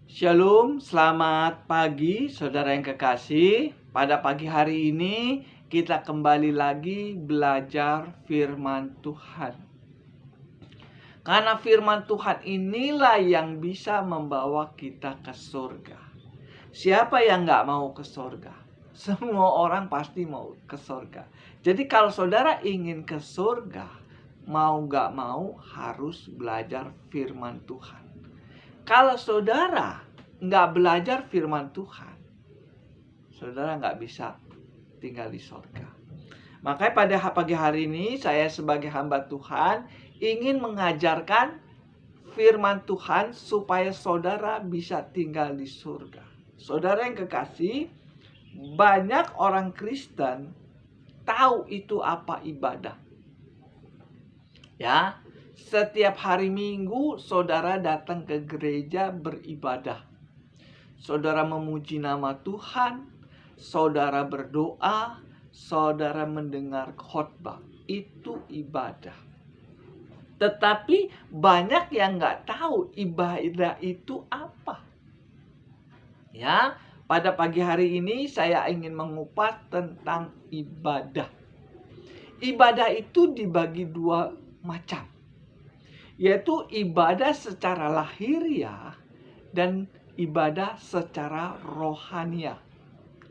Shalom, selamat pagi saudara yang kekasih. Pada pagi hari ini kita kembali lagi belajar firman Tuhan. Karena firman Tuhan inilah yang bisa membawa kita ke surga. Siapa yang gak mau ke surga? Semua orang pasti mau ke surga. Jadi kalau saudara ingin ke surga, mau gak mau harus belajar firman Tuhan. Kalau saudara nggak belajar firman Tuhan, saudara nggak bisa tinggal di surga. Makanya pada pagi hari ini saya sebagai hamba Tuhan ingin mengajarkan firman Tuhan supaya saudara bisa tinggal di surga. Saudara yang kekasih, banyak orang Kristen tahu itu apa ibadah. Ya, setiap hari Minggu saudara datang ke gereja beribadah. Saudara memuji nama Tuhan, saudara berdoa, saudara mendengar khotbah. Itu ibadah. Tetapi banyak yang nggak tahu ibadah itu apa. Ya, pada pagi hari ini saya ingin mengupas tentang ibadah. Ibadah itu dibagi dua macam, yaitu ibadah secara lahiriah dan ibadah secara rohaniah,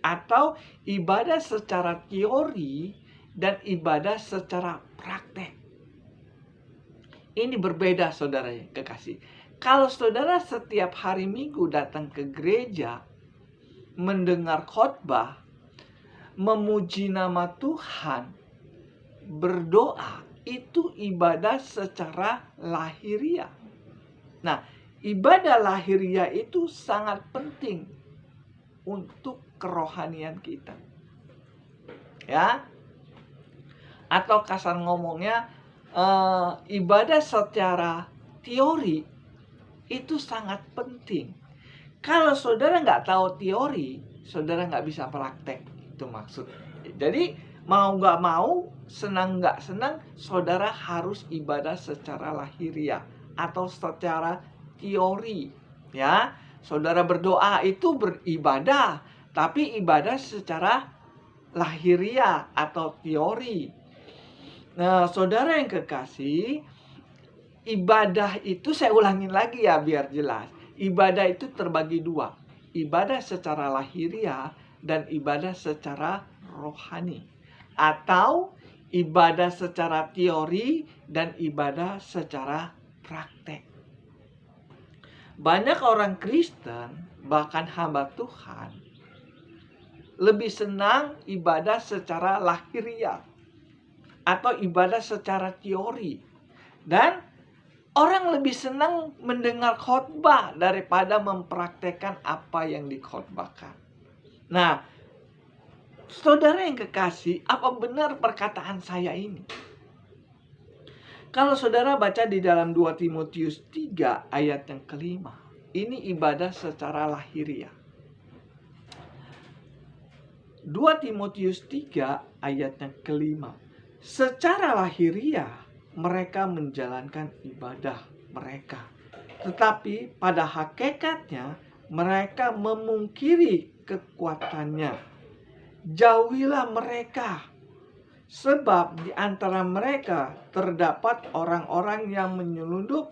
atau ibadah secara teori dan ibadah secara praktek. Ini berbeda saudara yang kekasih. Kalau saudara setiap hari Minggu datang ke gereja, mendengar khotbah, memuji nama Tuhan, berdoa, itu ibadah secara lahiriah. Nah, ibadah lahiriah itu sangat penting untuk kerohanian kita. Ya. Atau kasar ngomongnya, ibadah secara teori itu sangat penting. Kalau saudara nggak tahu teori, saudara nggak bisa praktek. Itu maksud. Jadi mau nggak mau, senang nggak senang, saudara harus ibadah secara lahiriah atau secara teori. Ya, saudara berdoa itu beribadah, tapi ibadah secara lahiriah atau teori. Nah, saudara yang kekasih, ibadah itu saya ulangin lagi ya biar jelas. Ibadah itu terbagi dua. Ibadah secara lahiriah dan ibadah secara rohani. Atau ibadah secara teori dan ibadah secara praktek. Banyak orang Kristen, bahkan hamba Tuhan, lebih senang ibadah secara lahiriah atau ibadah secara teori. Dan orang lebih senang mendengar khotbah daripada mempraktekkan apa yang dikhotbahkan. Nah, saudara yang kekasih, apa benar perkataan saya ini? Kalau saudara baca di dalam 2 Timotius 3 ayat yang kelima, ini ibadah secara lahiriah. 2 Timotius 3 ayat yang kelima. Secara lahiriah mereka menjalankan ibadah mereka, tetapi pada hakikatnya mereka memungkiri kekuatannya. Jauhilah mereka, sebab di antara mereka terdapat orang-orang yang menyelundup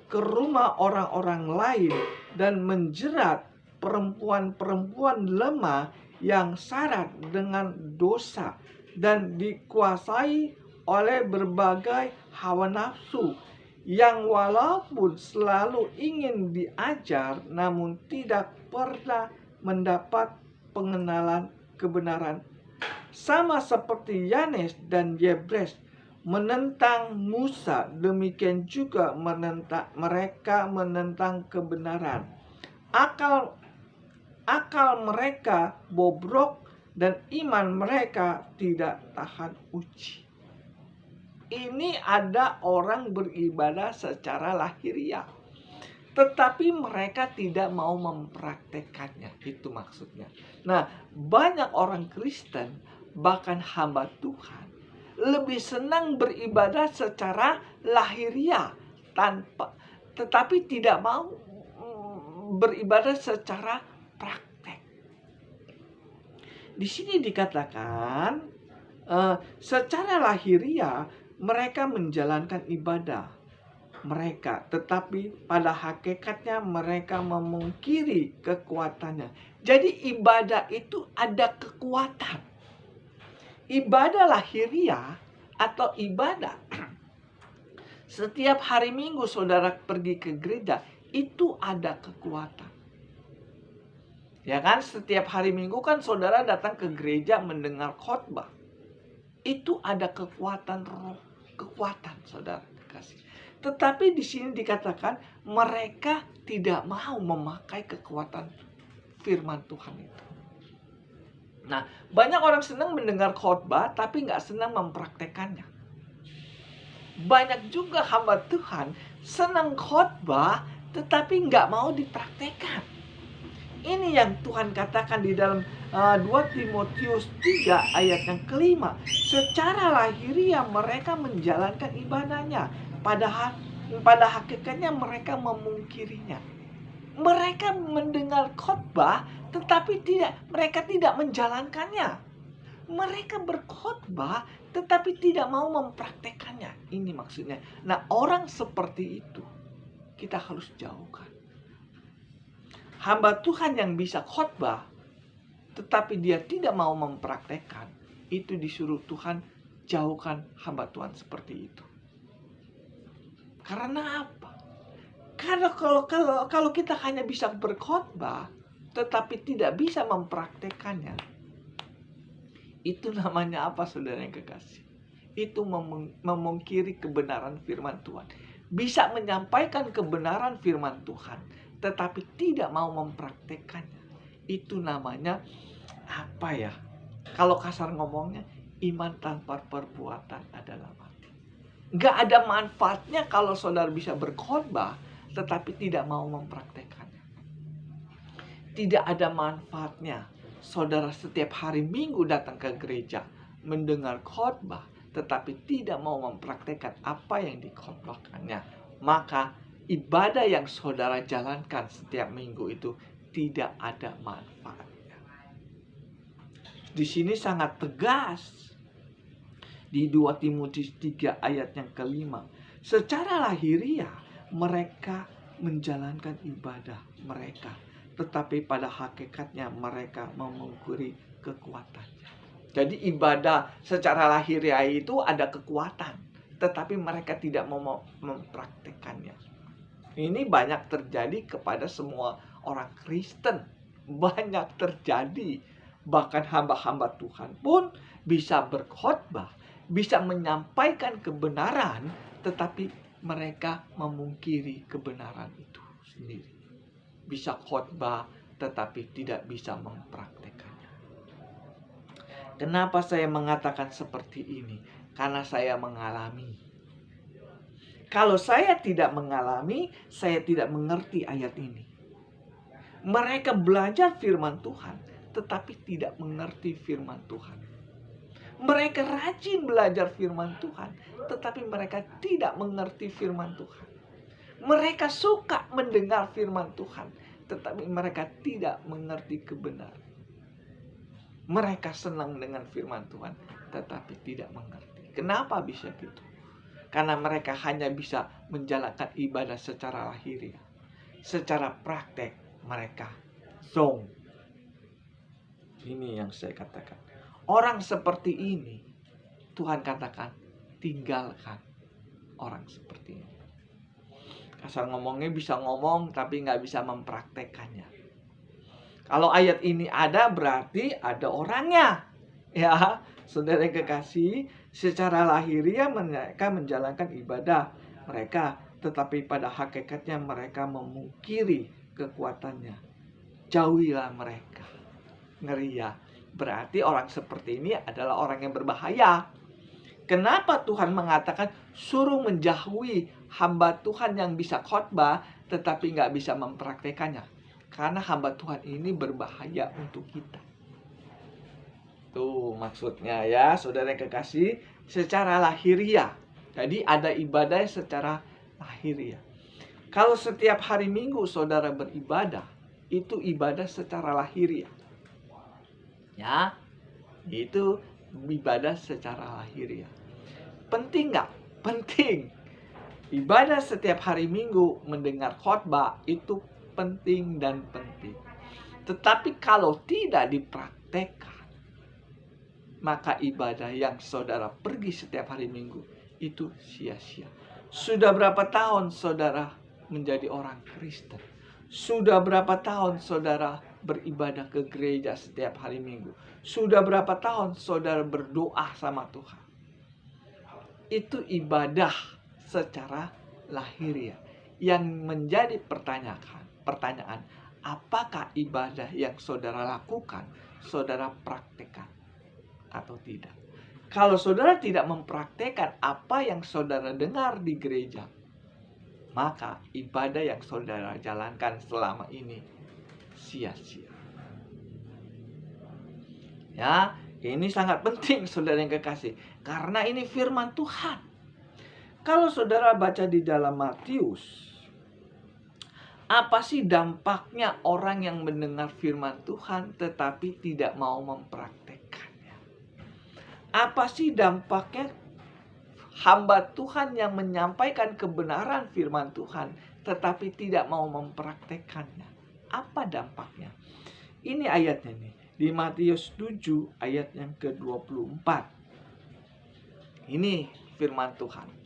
ke rumah orang-orang lain dan menjerat perempuan-perempuan lemah yang syarat dengan dosa dan dikuasai oleh berbagai hawa nafsu, yang walaupun selalu ingin diajar namun tidak pernah mendapat pengenalan kebenaran. Sama seperti Yanes dan Yebres menentang Musa, demikian juga mereka menentang kebenaran. Akal mereka bobrok dan iman mereka tidak tahan uji. Ini ada orang beribadah secara lahiriah, tetapi mereka tidak mau mempraktekannya. Itu maksudnya. Nah, banyak orang Kristen, bahkan hamba Tuhan, lebih senang beribadah secara lahiriah tetapi tidak mau beribadah secara praktek. Di sini dikatakan secara lahiriah mereka menjalankan ibadah mereka, tetapi pada hakikatnya mereka memungkiri kekuatannya. Jadi ibadah itu ada kekuatan. Ibadah lahiriah atau ibadah setiap hari Minggu saudara pergi ke gereja itu ada kekuatan. Ya kan, setiap hari Minggu kan saudara datang ke gereja mendengar khotbah. Itu ada kekuatan roh, kekuatan saudara kasih. Tetapi di sini dikatakan mereka tidak mau memakai kekuatan firman Tuhan itu. Nah, banyak orang senang mendengar khotbah tapi nggak senang mempraktekannya. Banyak juga hamba Tuhan senang khotbah tetapi nggak mau dipraktekkan. Ini yang Tuhan katakan di dalam 2 Timotius 3 ayat yang kelima. Secara lahiriah mereka menjalankan ibadahnya, padahal pada hakikatnya mereka memungkirinya. Mereka mendengar khotbah tetapi mereka tidak menjalankannya. Mereka berkhotbah tetapi tidak mau mempraktekannya. Ini maksudnya. Nah, orang seperti itu kita harus jauhkan. Hamba Tuhan yang bisa khotbah tetapi dia tidak mau mempraktekkan, itu disuruh Tuhan jauhkan hamba Tuhan seperti itu. Karena apa? Karena kalau kita hanya bisa berkhotbah tetapi tidak bisa mempraktekannya, itu namanya apa saudara yang kekasih? Itu memungkiri kebenaran firman Tuhan. Bisa menyampaikan kebenaran firman Tuhan tetapi tidak mau mempraktekannya. Itu namanya apa ya? Kalau kasar ngomongnya, iman tanpa perbuatan adalah mati. Nggak ada manfaatnya kalau saudara bisa berkhotbah tetapi tidak mau mempraktekannya. Tidak ada manfaatnya saudara setiap hari Minggu datang ke gereja mendengar khotbah tetapi tidak mau mempraktekkan apa yang dikhotbahkannya. Maka ibadah yang saudara jalankan setiap minggu itu tidak ada manfaatnya. Di sini sangat tegas. Di 2 Timotius 3 ayat yang kelima. Secara lahiriah mereka menjalankan ibadah mereka, tetapi pada hakikatnya mereka memungkiri kekuatannya. Jadi ibadah secara lahiriah itu ada kekuatan, tetapi mereka tidak mau mempraktekannya. Ini banyak terjadi kepada semua orang Kristen. Banyak terjadi. Bahkan hamba-hamba Tuhan pun bisa berkhotbah, bisa menyampaikan kebenaran, tetapi mereka memungkiri kebenaran itu sendiri. Bisa khotbah, tetapi tidak bisa mempraktekannya. Kenapa saya mengatakan seperti ini? Karena saya mengalami. Kalau saya tidak mengalami, saya tidak mengerti ayat ini. Mereka belajar firman Tuhan, tetapi tidak mengerti firman Tuhan. Mereka rajin belajar firman Tuhan, tetapi mereka tidak mengerti firman Tuhan. Mereka suka mendengar firman Tuhan, tetapi mereka tidak mengerti kebenaran. Mereka senang dengan firman Tuhan, tetapi tidak mengerti. Kenapa bisa gitu? Karena mereka hanya bisa menjalankan ibadah secara lahiriah. Secara praktek mereka zong. Ini yang saya katakan. Orang seperti ini, Tuhan katakan, tinggalkan orang seperti ini. Kasar ngomongnya bisa ngomong tapi nggak bisa mempraktekannya. Kalau ayat ini ada berarti ada orangnya. Ya, saudara yang kekasih, secara lahiriah mereka menjalankan ibadah mereka, tetapi pada hakikatnya mereka memungkiri kekuatannya. Jauhilah mereka. Ngeri ya. Berarti orang seperti ini adalah orang yang berbahaya. Kenapa Tuhan mengatakan suruh menjauhi hamba Tuhan yang bisa khotbah tetapi nggak bisa mempraktekannya? Karena hamba Tuhan ini berbahaya untuk kita. Tuh maksudnya ya, saudara yang kekasih, secara lahiriah. Jadi ada ibadah secara lahiriah. Kalau setiap hari Minggu saudara beribadah, itu ibadah secara lahiriah. Ya, itu ibadah secara lahiriah. Penting nggak? Penting. Ibadah setiap hari Minggu mendengar khotbah itu penting dan penting. Tetapi kalau tidak dipraktekkan, maka ibadah yang saudara pergi setiap hari Minggu itu sia-sia. Sudah berapa tahun saudara menjadi orang Kristen? Sudah berapa tahun saudara beribadah ke gereja setiap hari Minggu? Sudah berapa tahun saudara berdoa sama Tuhan? Itu ibadah secara lahiriah. Yang menjadi pertanyaan, apakah ibadah yang saudara lakukan, saudara praktekkan atau tidak? Kalau saudara tidak mempraktekkan apa yang saudara dengar di gereja, maka ibadah yang saudara jalankan selama ini sia-sia. Ya, ini sangat penting saudara yang kekasih, karena ini firman Tuhan. Kalau saudara baca di dalam Matius, apa sih dampaknya orang yang mendengar firman Tuhan tetapi tidak mau mempraktekkannya? Apa sih dampaknya hamba Tuhan yang menyampaikan kebenaran firman Tuhan tetapi tidak mau mempraktekkannya? Apa dampaknya? Ini ayatnya nih, di Matius 7 ayat yang ke-24. Ini firman Tuhan.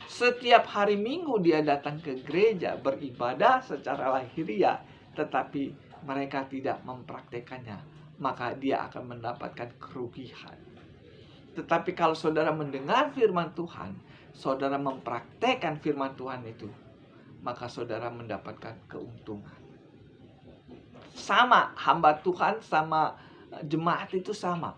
Setiap hari Minggu dia datang ke gereja beribadah secara lahiriah, tetapi mereka tidak mempraktekannya, maka dia akan mendapatkan kerugian. Tetapi kalau saudara mendengar firman Tuhan, saudara mempraktekkan firman Tuhan itu, maka saudara mendapatkan keuntungan. Sama, hamba Tuhan sama jemaat itu sama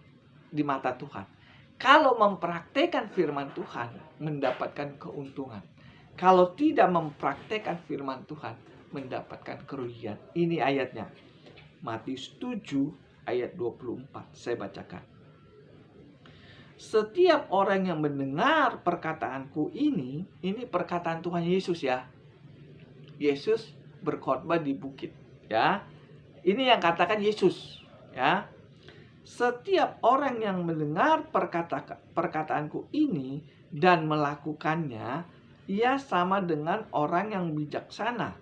di mata Tuhan. Kalau mempraktekkan firman Tuhan, mendapatkan keuntungan. Kalau tidak mempraktekkan firman Tuhan, mendapatkan kerugian. Ini ayatnya. Matius 7 ayat 24. Saya bacakan. Setiap orang yang mendengar perkataanku ini perkataan Tuhan Yesus ya. Yesus berkhotbah di bukit, ya. Ini yang katakan Yesus, ya. Setiap orang yang mendengar perkataanku ini dan melakukannya, ia sama dengan orang yang bijaksana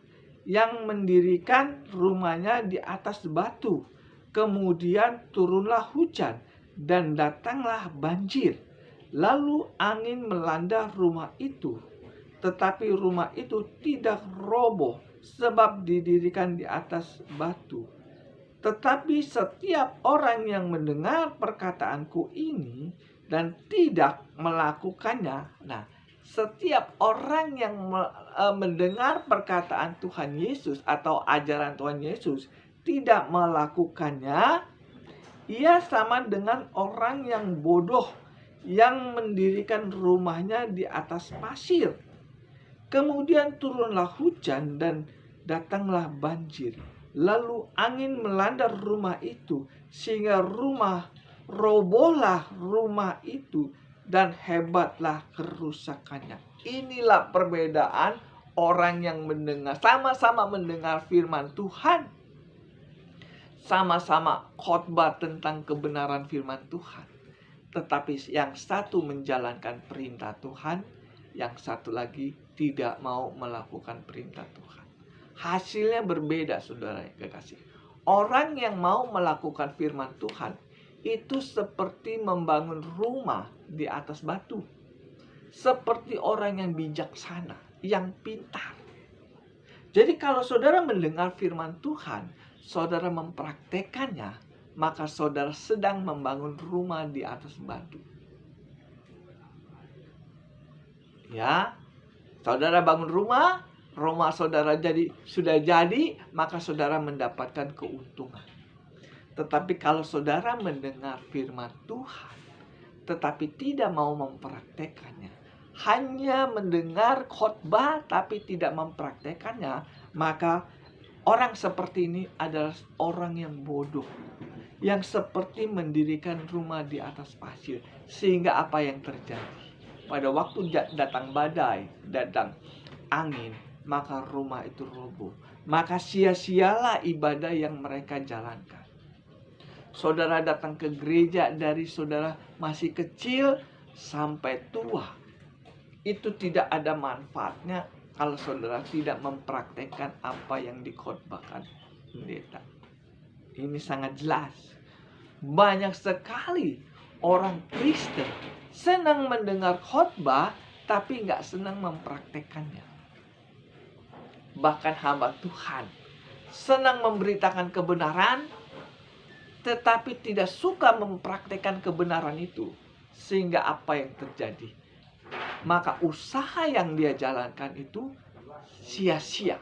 yang mendirikan rumahnya di atas batu. Kemudian turunlah hujan dan datanglah banjir. Lalu angin melanda rumah itu, tetapi rumah itu tidak roboh sebab didirikan di atas batu. Tetapi setiap orang yang mendengar perkataanku ini dan tidak melakukannya. Nah, setiap orang yang mendengar perkataan Tuhan Yesus atau ajaran Tuhan Yesus tidak melakukannya, ia sama dengan orang yang bodoh yang mendirikan rumahnya di atas pasir. Kemudian turunlah hujan dan datanglah banjir. Lalu angin melanda rumah itu sehingga robohlah rumah itu dan hebatlah kerusakannya. Inilah perbedaan orang yang mendengar, sama-sama mendengar firman Tuhan, sama-sama khotbah tentang kebenaran firman Tuhan. Tetapi yang satu menjalankan perintah Tuhan, yang satu lagi tidak mau melakukan perintah Tuhan. Hasilnya berbeda, saudara yang kekasih. Orang yang mau melakukan firman Tuhan itu seperti membangun rumah di atas batu. Seperti orang yang bijaksana, yang pintar. Jadi kalau saudara mendengar firman Tuhan, saudara mempraktekannya, maka saudara sedang membangun rumah di atas batu. Ya, saudara bangun rumah saudara sudah jadi, maka saudara mendapatkan keuntungan. Tetapi kalau saudara mendengar firman Tuhan, tetapi tidak mau mempraktekannya, hanya mendengar khotbah tapi tidak mempraktekannya, maka orang seperti ini adalah orang yang bodoh, yang seperti mendirikan rumah di atas pasir. Sehingga apa yang terjadi? Pada waktu datang badai, datang angin, maka rumah itu roboh. Maka sia-sialah ibadah yang mereka jalankan. Saudara datang ke gereja dari saudara masih kecil sampai tua, itu tidak ada manfaatnya kalau saudara tidak mempraktekkan apa yang dikhotbahkan pendeta. Ini sangat jelas. Banyak sekali orang Kristen senang mendengar khotbah tapi nggak senang mempraktekkannya. Bahkan hamba Tuhan senang memberitakan kebenaran tetapi tidak suka mempraktekkan kebenaran itu. Sehingga apa yang terjadi? Maka usaha yang dia jalankan itu sia-sia.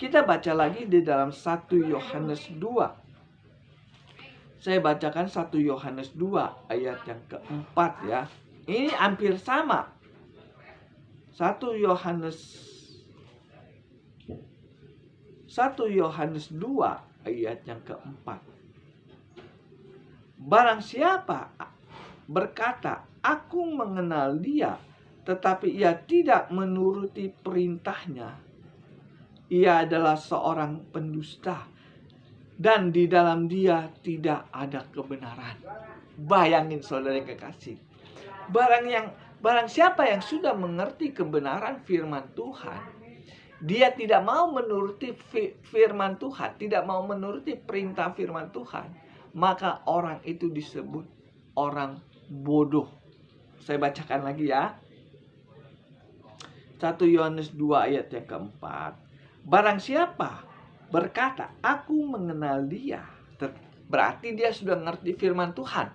Kita baca lagi di dalam 1 Yohanes 2. Saya bacakan 1 Yohanes 2 ayat yang keempat ya. Ini hampir sama. 1 Yohanes 2 ayat yang keempat. Barang siapa berkata, aku mengenal dia, tetapi ia tidak menuruti perintahnya, ia adalah seorang pendusta, dan di dalam dia tidak ada kebenaran. Bayangin saudara kekasih. Barang siapa yang sudah mengerti kebenaran firman Tuhan, dia tidak mau menuruti firman Tuhan, tidak mau menuruti perintah firman Tuhan, maka orang itu disebut orang bodoh. Saya bacakan lagi ya. 1 Yohanes 2 ayat yang keempat. Barang siapa berkata, aku mengenal dia, berarti dia sudah mengerti firman Tuhan,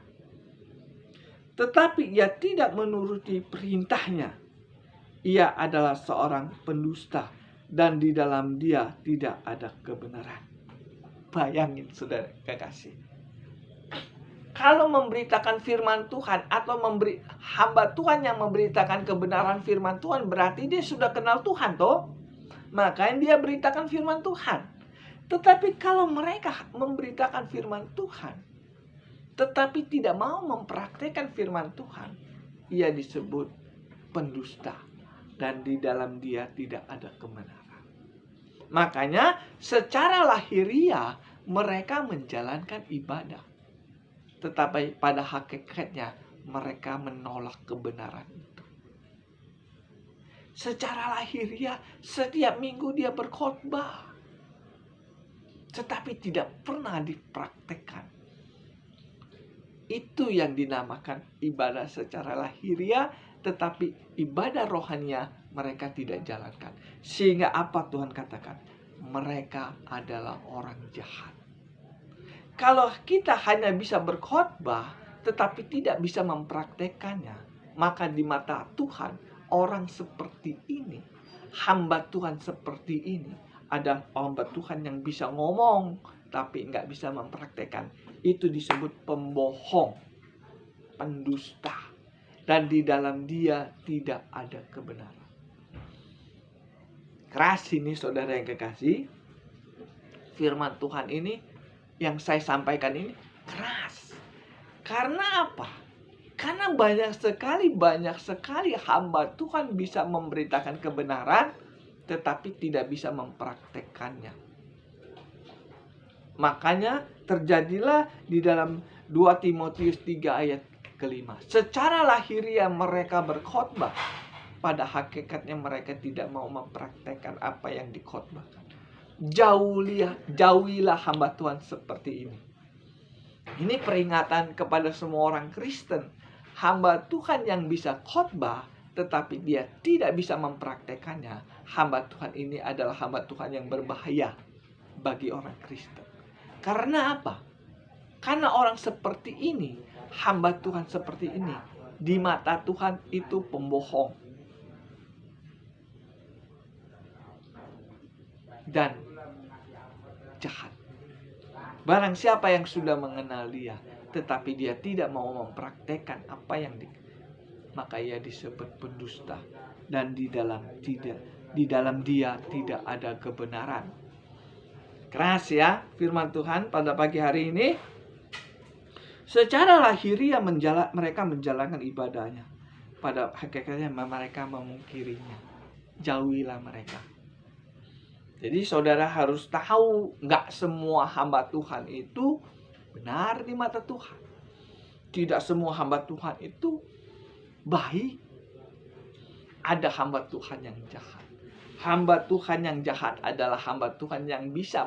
tetapi ia tidak menuruti perintahnya, ia adalah seorang pendusta, dan di dalam dia tidak ada kebenaran. Bayangin saudara kekasih. Kalau memberitakan firman Tuhan atau hamba Tuhan yang memberitakan kebenaran firman Tuhan, berarti dia sudah kenal Tuhan toh. Makanya dia beritakan firman Tuhan. Tetapi kalau mereka memberitakan firman Tuhan, tetapi tidak mau mempraktekkan firman Tuhan, ia disebut pendusta. Dan di dalam dia tidak ada kebenaran. Makanya secara lahiriah mereka menjalankan ibadah, tetapi pada hakikatnya mereka menolak kebenaran itu. Secara lahiriah setiap minggu dia berkhotbah, tetapi tidak pernah dipraktekkan. Itu yang dinamakan ibadah secara lahiriah, tetapi ibadah rohania mereka tidak jalankan. Sehingga apa Tuhan katakan? Mereka adalah orang jahat. Kalau kita hanya bisa berkhotbah tetapi tidak bisa mempraktekannya, maka di mata Tuhan orang seperti ini, hamba Tuhan seperti ini, ada hamba Tuhan yang bisa ngomong tapi nggak bisa mempraktekkan. Itu disebut pembohong, pendusta, dan di dalam dia tidak ada kebenaran. Keras ini saudara yang kekasih. Firman Tuhan ini yang saya sampaikan ini keras. Karena apa? Karena banyak sekali hamba Tuhan bisa memberitakan kebenaran tetapi tidak bisa mempraktekkannya. Makanya terjadilah di dalam 2 Timotius 3 ayat kelima. Secara lahiriah mereka berkhotbah, pada hakikatnya mereka tidak mau mempraktekkan apa yang dikhotbahkan. Jauhilah hamba Tuhan seperti ini. Ini peringatan kepada semua orang Kristen. Hamba Tuhan yang bisa khotbah tetapi dia tidak bisa mempraktekannya, hamba Tuhan ini adalah hamba Tuhan yang berbahaya bagi orang Kristen. Karena apa? Karena orang seperti ini, hamba Tuhan seperti ini, di mata Tuhan itu pembohong dan jahat. Barang siapa yang sudah mengenal dia, tetapi dia tidak mau mempraktekkan apa yang maka ia disebut pendusta, dan di dalam dia tidak ada kebenaran. Keras ya firman Tuhan pada pagi hari ini. Secara lahiriah mereka menjalankan ibadahnya, pada hakikatnya mereka memungkirinya. jauhilah mereka. Jadi saudara harus tahu, nggak semua hamba Tuhan itu benar di mata Tuhan. Tidak semua hamba Tuhan itu baik. Ada hamba Tuhan yang jahat. Hamba Tuhan yang jahat adalah hamba Tuhan yang bisa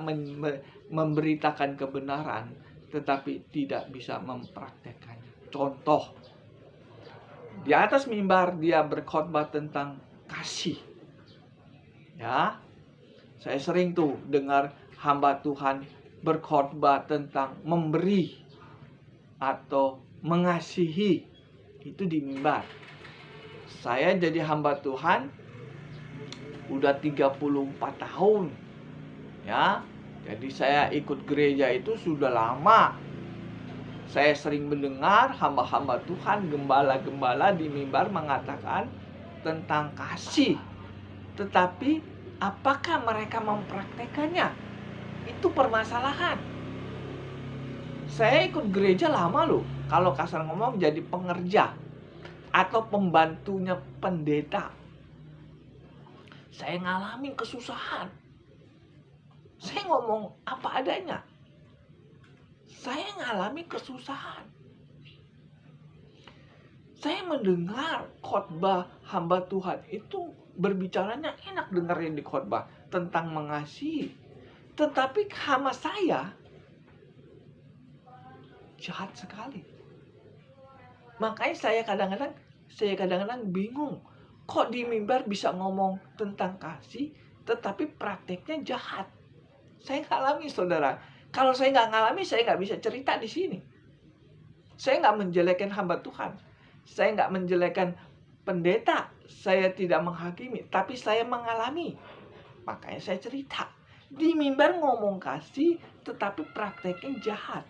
memberitakan kebenaran, tetapi tidak bisa mempraktekannya. Contoh, di atas mimbar dia berkhotbah tentang kasih. Ya, saya sering tuh dengar hamba Tuhan berkhotbah tentang memberi atau mengasihi, itu di mimbar. Saya jadi hamba Tuhan udah 34 tahun. Ya. Jadi saya ikut gereja itu sudah lama. Saya sering mendengar hamba-hamba Tuhan, gembala-gembala di mimbar mengatakan tentang kasih. Tetapi apakah mereka mempraktekannya? Itu permasalahan. Saya ikut gereja lama loh. Kalau kasar ngomong jadi pengerja atau pembantunya pendeta. Saya ngalamin kesusahan. Saya ngomong apa adanya. Saya ngalami kesusahan. Saya mendengar khotbah hamba Tuhan itu berbicaranya enak dengerin di khotbah tentang mengasihi. Tetapi hama saya jahat sekali. Makanya saya kadang-kadang bingung. Kok di mimbar bisa ngomong tentang kasih, tetapi prakteknya jahat. Saya ngalami, saudara. Kalau saya nggak ngalami, saya nggak bisa cerita di sini. Saya nggak menjelekkan hamba Tuhan. Saya nggak menjelekkan pendeta. Saya tidak menghakimi, tapi saya mengalami. Makanya saya cerita. Di mimbar ngomong kasih, tetapi prakteknya jahat.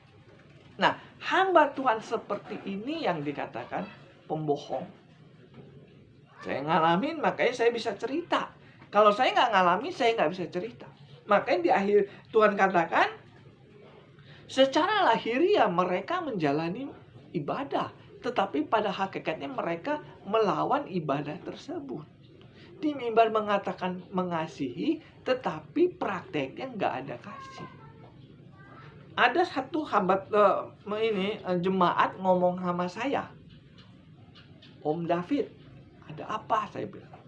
Nah, hamba Tuhan seperti ini yang dikatakan pembohong. Saya ngalamin, makanya saya bisa cerita. Kalau saya nggak ngalami, saya nggak bisa cerita. Makanya di akhir Tuhan katakan, secara lahiriah mereka menjalani ibadah, tetapi pada hakikatnya mereka melawan ibadah tersebut. Di mimbar mengatakan mengasihi, tetapi prakteknya nggak ada kasih. Ada satu jemaat ngomong sama saya, Om David, ada apa? Saya bilang.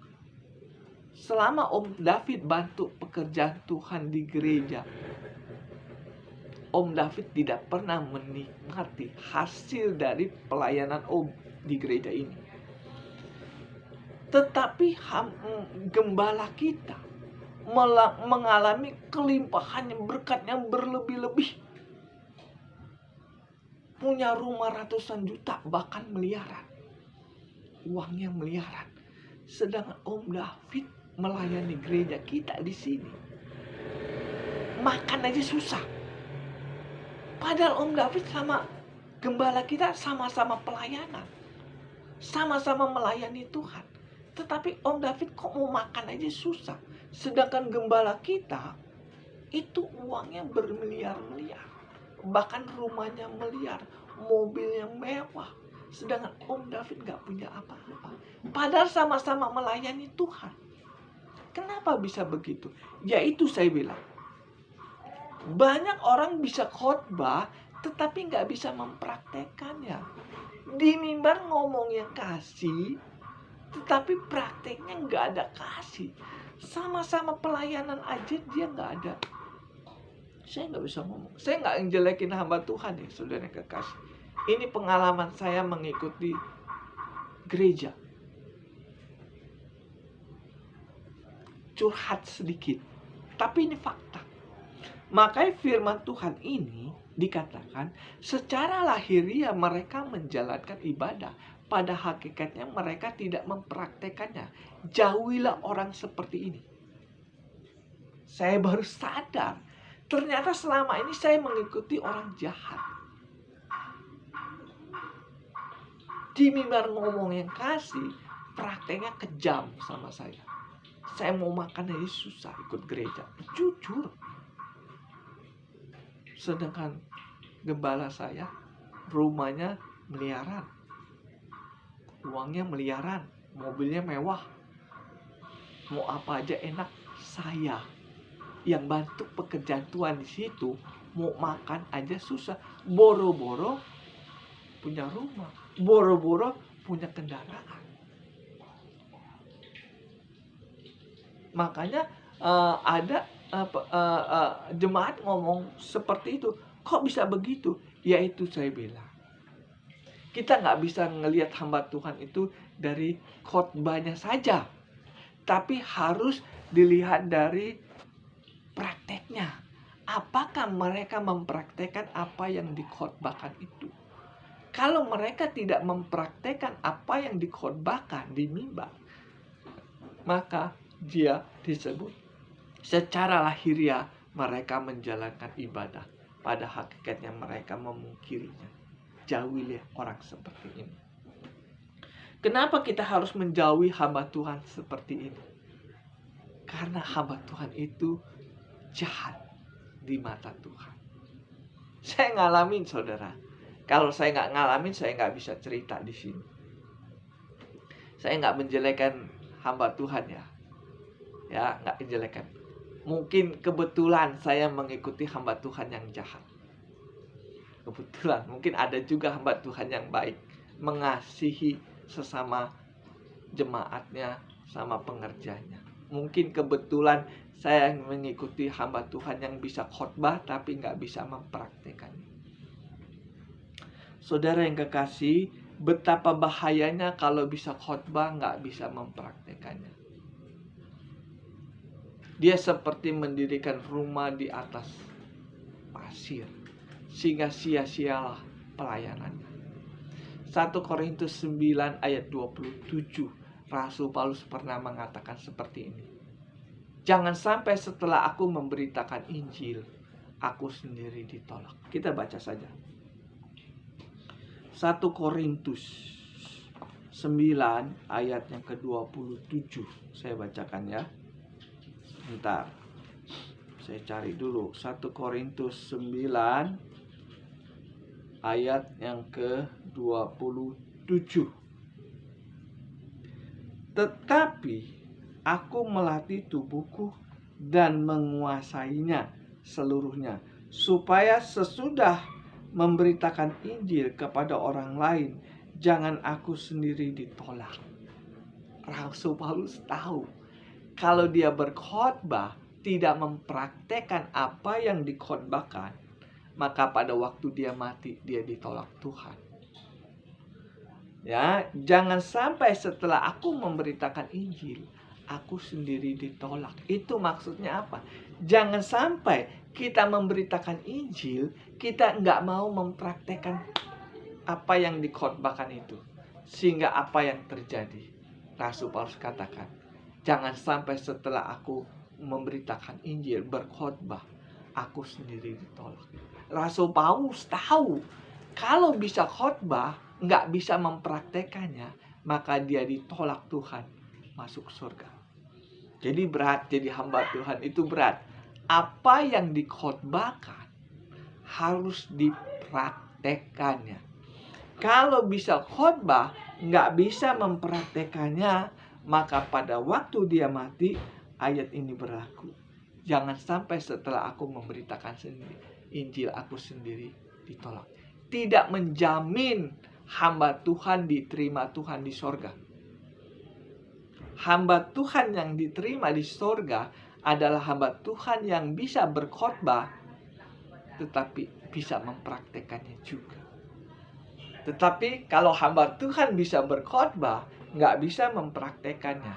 Selama Om David bantu pekerjaan Tuhan di gereja, Om David tidak pernah menikmati hasil dari pelayanan Om di gereja ini. Tetapi gembala kita mengalami kelimpahan berkat yang berlebih-lebih. Punya rumah ratusan juta, bahkan miliaran. Uangnya miliaran. Sedangkan Om David melayani gereja kita di sini, makan aja susah. Padahal Om David sama gembala kita sama-sama pelayanan, sama-sama melayani Tuhan. Tetapi Om David kok mau makan aja susah. Sedangkan gembala kita itu uangnya bermiliar-miliar. Bahkan rumahnya miliar, mobilnya mewah. Sedangkan Om David gak punya apa-apa. Padahal sama-sama melayani Tuhan. Kenapa bisa begitu? Yaitu saya bilang, banyak orang bisa khotbah, tetapi gak bisa mempraktekannya. Di mimbar ngomong yang kasih, tetapi prakteknya gak ada kasih. Sama-sama pelayanan aja dia gak ada. Saya nggak bisa ngomong. Saya nggak ngejelekin hamba Tuhan ya, saudara kekasih. Ini pengalaman saya mengikuti gereja. Curhat sedikit, tapi ini fakta. Makanya firman Tuhan ini dikatakan secara lahiriah mereka menjalankan ibadah. Pada hakikatnya mereka tidak mempraktekannya. Jauhilah orang seperti ini. Saya baru sadar. Ternyata selama ini saya mengikuti orang jahat. Di mimbar ngomong yang kasih, prakteknya kejam sama saya. Saya mau makan aja susah ikut gereja. Jujur. Sedangkan gembala saya, rumahnya miliaran. Uangnya miliaran, mobilnya mewah. mau apa aja enak, saya yang bantu pekerjaan Tuhan di situ. Mau makan aja susah, boro-boro punya rumah, boro-boro punya kendaraan. Makanya ada jemaat ngomong seperti itu. Kok bisa begitu? Yaitu saya bilang, kita nggak bisa ngelihat hamba Tuhan itu dari khotbahnya saja, tapi harus dilihat dari prakteknya. Apakah mereka mempraktekkan apa yang dikhotbahkan itu? Kalau mereka tidak mempraktekkan apa yang dikhotbahkan di mimbar, maka dia disebut secara lahiriah mereka menjalankan ibadah. Pada hakikatnya mereka memungkirinya. Jauhilah orang seperti ini. Kenapa kita harus menjauhi hamba Tuhan seperti ini? Karena hamba Tuhan itu jahat di mata Tuhan. Saya ngalamin, saudara. Kalau saya nggak ngalamin, saya nggak bisa cerita di sini. Saya nggak menjelekan hamba Tuhan ya. Ya, nggak menjelekan. Mungkin kebetulan saya mengikuti hamba Tuhan yang jahat. Kebetulan, mungkin ada juga hamba Tuhan yang baik, mengasihi sesama jemaatnya, sama pengerjanya. Mungkin kebetulan saya mengikuti hamba Tuhan yang bisa khotbah tapi nggak bisa mempraktekannya. Saudara yang kekasih, betapa bahayanya kalau bisa khotbah nggak bisa mempraktekannya. Dia seperti mendirikan rumah di atas pasir, sehingga sia-sialah pelayanannya. 1 Korintus 9 ayat 27, Rasul Paulus pernah mengatakan seperti ini. Jangan sampai setelah aku memberitakan Injil, aku sendiri ditolak. Kita baca saja. 1 Korintus 9 ayat yang ke-27. Saya bacakan ya. Bentar. Saya cari dulu. 1 Korintus 9 ayat yang ke-27. Tetapi aku melatih tubuhku dan menguasainya seluruhnya, supaya sesudah memberitakan Injil kepada orang lain, jangan aku sendiri ditolak. Rasul Paulus tahu kalau dia berkhotbah tidak mempraktekkan apa yang dikhotbahkan, maka pada waktu dia mati, dia ditolak Tuhan. Ya, jangan sampai setelah aku memberitakan Injil, aku sendiri ditolak. Itu maksudnya apa? Jangan sampai kita memberitakan Injil, kita nggak mau mempraktekkan apa yang dikhotbahkan itu. Sehingga apa yang terjadi? Rasul Paulus katakan, jangan sampai setelah aku memberitakan Injil, berkhotbah, aku sendiri ditolak. Rasul Paulus tahu kalau bisa khotbah nggak bisa mempraktekannya, maka dia ditolak Tuhan masuk surga. Jadi berat, jadi hamba Tuhan itu berat. Apa yang dikhotbahkan harus dipraktekannya. Kalau bisa khotbah nggak bisa mempraktekannya, maka pada waktu dia mati, ayat ini berlaku. Jangan sampai setelah aku memberitakan sendiri Injil, aku sendiri ditolak. Tidak menjamin hamba Tuhan diterima Tuhan di sorga. Hamba Tuhan yang diterima di sorga adalah hamba Tuhan yang bisa berkhotbah, tetapi bisa mempraktekannya juga. Tetapi kalau hamba Tuhan bisa berkhotbah, nggak bisa mempraktekannya,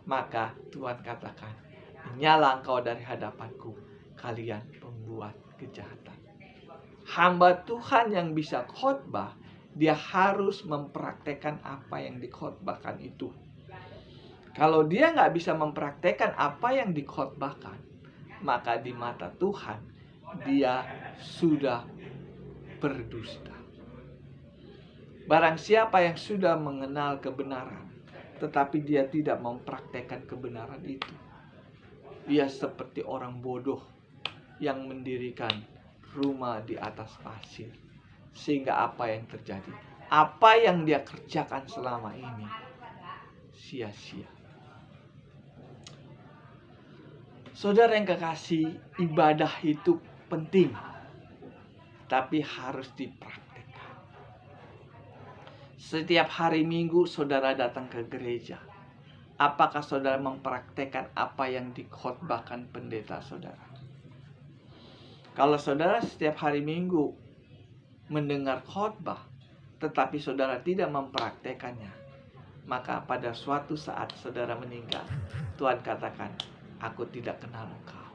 maka Tuhan katakan, nyala engkau dari hadapanku, kalian pembuat kejahatan. Hamba Tuhan yang bisa khotbah, dia harus mempraktekkan apa yang dikhotbahkan itu. Kalau dia nggak bisa mempraktekkan apa yang dikhotbahkan, maka di mata Tuhan dia sudah berdusta. Barang siapa yang sudah mengenal kebenaran, tetapi dia tidak mempraktekkan kebenaran itu, dia seperti orang bodoh yang mendirikan rumah di atas pasir. Sehingga apa yang terjadi? Apa yang dia kerjakan selama ini sia-sia. Saudara yang kekasih, ibadah itu penting, tapi harus dipraktikkan. Setiap hari Minggu saudara datang ke gereja. Apakah saudara mempraktekkan apa yang dikhotbahkan pendeta saudara? Kalau saudara setiap hari Minggu mendengar khotbah, tetapi saudara tidak mempraktekannya, maka pada suatu saat saudara meninggal, Tuhan katakan, aku tidak kenal engkau.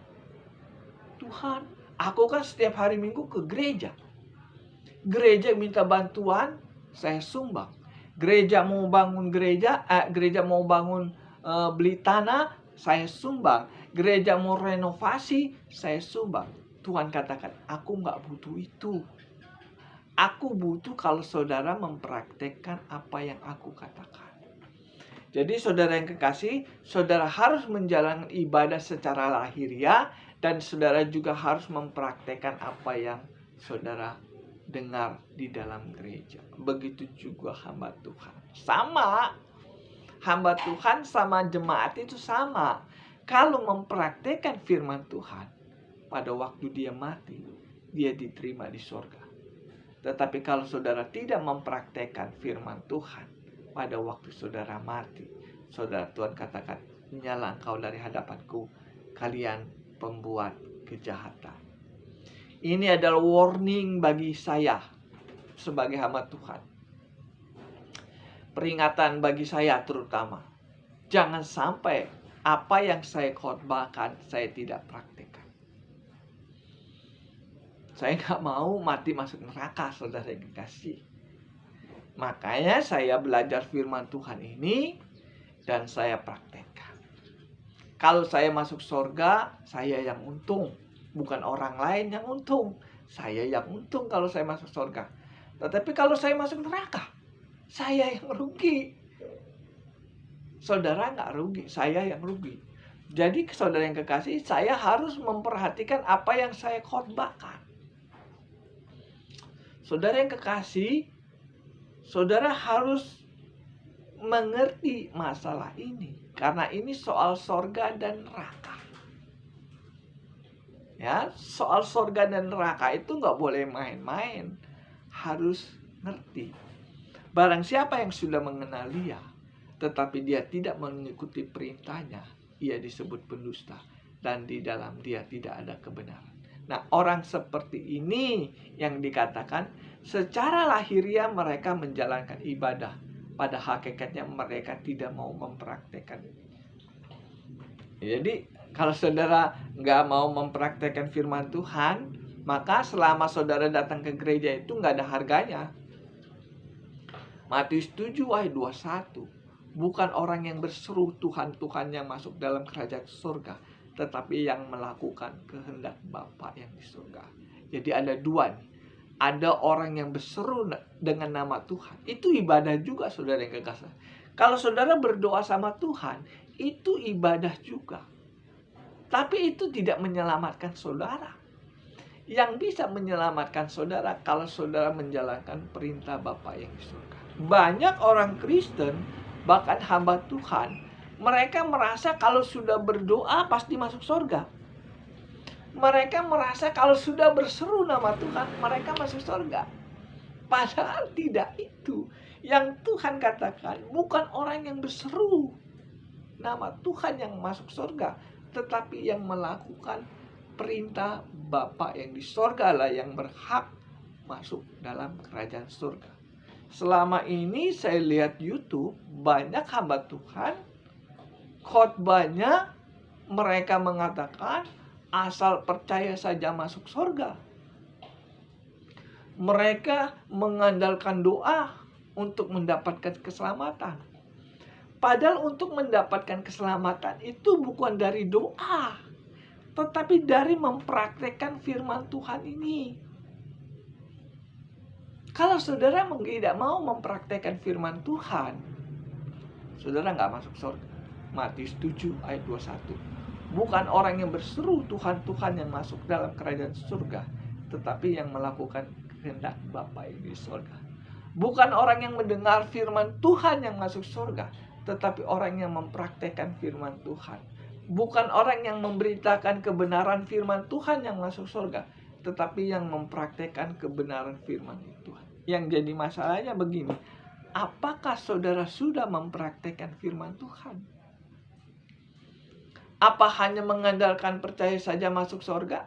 Tuhan, aku kan setiap hari Minggu ke gereja. Gereja minta bantuan, saya sumbang. Gereja mau bangun gereja mau bangun beli tanah, saya sumbang. Gereja mau renovasi, saya sumbang. Tuhan katakan, aku nggak butuh itu. Aku butuh kalau saudara mempraktekkan apa yang aku katakan. Jadi saudara yang kekasih, saudara harus menjalankan ibadah secara lahiriah dan saudara juga harus mempraktekkan apa yang saudara dengar di dalam gereja. Begitu juga hamba Tuhan. Sama. Hamba Tuhan sama jemaat itu sama. Kalau mempraktekkan firman Tuhan, pada waktu dia mati, dia diterima di sorga. Tetapi kalau saudara tidak mempraktekkan firman Tuhan, pada waktu saudara mati, saudara Tuhan katakan, nyala engkau dari hadapanku, kalian pembuat kejahatan. Ini adalah warning bagi saya sebagai hamba Tuhan. Peringatan bagi saya terutama. Jangan sampai apa yang saya khotbahkan saya tidak praktekkan. Saya nggak mau mati masuk neraka, saudara yang kekasih. Makanya saya belajar firman Tuhan ini dan saya praktekkan. Kalau saya masuk surga, saya yang untung. Bukan orang lain yang untung. Saya yang untung kalau saya masuk surga. Tetapi kalau saya masuk neraka, saya yang rugi. Saudara nggak rugi, saya yang rugi. Jadi saudara yang kekasih, saya harus memperhatikan apa yang saya khotbahkan. Saudara yang kekasih, saudara harus mengerti masalah ini. Karena ini soal sorga dan neraka. Ya, soal sorga dan neraka itu nggak boleh main-main. Harus ngerti. Barang siapa yang sudah mengenal dia, tetapi dia tidak mengikuti perintahnya, ia disebut pendusta. Dan di dalam dia tidak ada kebenaran. Nah, orang seperti ini yang dikatakan secara lahiriah mereka menjalankan ibadah. Pada hakikatnya mereka tidak mau mempraktekkan. Jadi kalau saudara nggak mau mempraktekkan firman Tuhan, maka selama saudara datang ke gereja itu nggak ada harganya. Matius 7 ayat 21. Bukan orang yang berseru Tuhan, Tuhan yang masuk dalam kerajaan surga, tetapi yang melakukan kehendak Bapa yang di surga. Jadi ada dua nih. Ada orang yang berseru dengan nama Tuhan. Itu ibadah juga, saudara yang kekasih. Kalau saudara berdoa sama Tuhan, itu ibadah juga. Tapi itu tidak menyelamatkan saudara. Yang bisa menyelamatkan saudara kalau saudara menjalankan perintah Bapa yang di surga. Banyak orang Kristen, bahkan hamba Tuhan, mereka merasa kalau sudah berdoa pasti masuk surga. Mereka merasa kalau sudah berseru nama Tuhan, mereka masuk surga. Padahal tidak itu. Yang Tuhan katakan, bukan orang yang berseru nama Tuhan yang masuk surga, tetapi yang melakukan perintah Bapa yang di surga lah yang berhak masuk dalam kerajaan surga. Selama ini saya lihat YouTube, banyak hamba Tuhan, khotbahnya mereka mengatakan, asal percaya saja masuk surga. Mereka mengandalkan doa untuk mendapatkan keselamatan. Padahal untuk mendapatkan keselamatan itu bukan dari doa, tetapi dari mempraktekkan firman Tuhan ini. Kalau saudara tidak mau mempraktekkan firman Tuhan, saudara nggak masuk surga. Matius 7 ayat 21. Bukan orang yang berseru Tuhan, Tuhan yang masuk dalam kerajaan surga, tetapi yang melakukan kehendak Bapa yang di surga. Bukan orang yang mendengar firman Tuhan yang masuk surga, tetapi orang yang mempraktekkan firman Tuhan. Bukan orang yang memberitakan kebenaran firman Tuhan yang masuk surga, tetapi yang mempraktekkan kebenaran firman Tuhan. Yang jadi masalahnya begini, apakah saudara sudah mempraktekkan firman Tuhan? Apa hanya mengandalkan percaya saja masuk surga?